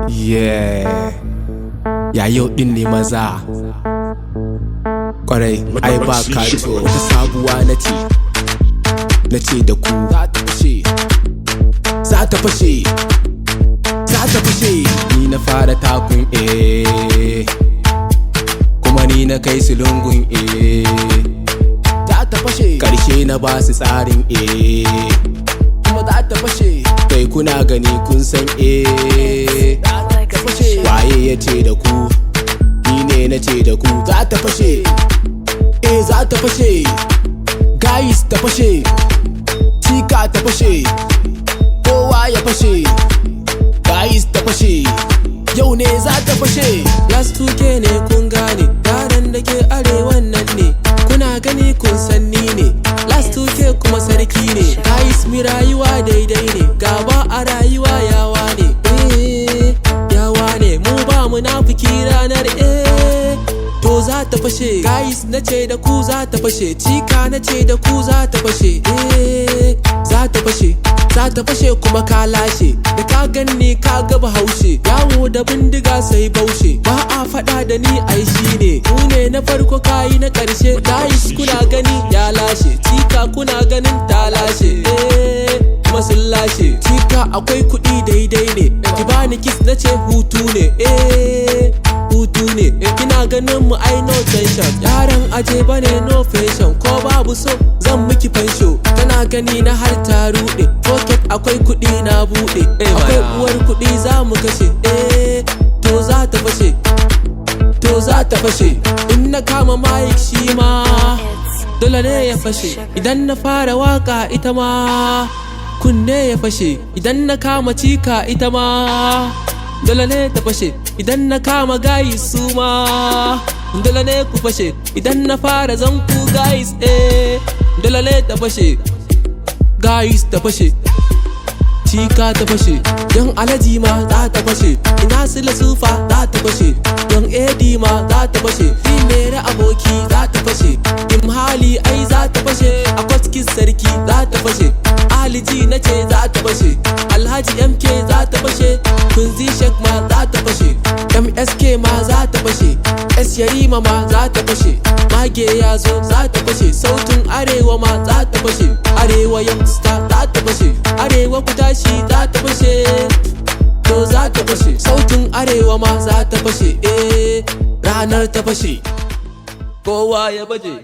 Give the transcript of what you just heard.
Yeah, ya yau din ne maza. Kwarai, ai ba kato. Wata sabuwa na ce da ku za ta fashe, za ta fashe, za ta fashe. Ni na fara takun kuma ni na kai su lungun za ta fashe. Karshe na ba su tsarin kuma za ta fashe. Kai kuna gani kun san za ta fashe. Waye ya ce da ku, ni ne na ce da ku za ta fashe. Za ta fashe. Guys ta fashe, Tika ta fashe, kowa ya fashe. Guys ta fashe, yau ne za ta fashe. Last 2K ne kun gane, yaran da ke arewan nan ne, kuna gani kun san ni ne. Last 2K kuma sarki ne. Guys mi rayuwa daidai ne, gaba a rayuwa yawa ne. Yawa ne, mu ba munafiki ranar to za ta fashe. Guys na ce da ku za ta fashe, Tika na ce da ku za ta fashe. Za ta fashe, za ta fashe kuma ka lashe. Da ka ganni ka ga bahaushe, yawo da bindiga sai baushe. Ba a faɗa da ni ai shi ne, ku ne na farko kayi na ƙarshe. Guys kuna gani ya lashe, Tika kuna ganin ta lashe. Kuma sun lashe. Tika akwai kuɗi daidai ne, ki bani kiss na ce hutu ne. Hutu ne, kina ganin mu ai no tension. Yaran aje bane no fashion, ko babu so zan miki fansho. Tana gani na har ta rude, pocket akwai kuɗi na bude. Akwai uwar kuɗi za mu kashe. To za ta fashe, to za ta fashe. In na kama mic shi ma dole ne ya fashe. Idan na fara waka ita ma kunne ya fashe. Idan na kama Tika ita ma dole ne ta fashe. Idan na kama guys su ma dole ne ku fashe. Idan na fara zanku guys dole ne ta fashe. Guys ta fashe, Tika ta fashe, yan Alhaji ma za ta fashe. Ina Sila Sufa za ta fashe, yan Edi ma za ta fashe. Mere aboki za ta fashe, Imhali ai za ta fashe. Akwatkin sarki za ta fashe, Aliji na ce za ta fashe. Alhaji MK za ta fashe, Kunzi Shek ma za ta fashe. MSK ma za ta fashe, S Yarima ma za ta fashe. Mage ya zo za ta fashe, sautin arewa ma za ta fashe. Arewa youngster za ta fashe, arewa ku tashi za ta fashe. To za ta fashe, sautin arewa ma za ta fashe. Ranar ta fashe, kowa ya baje.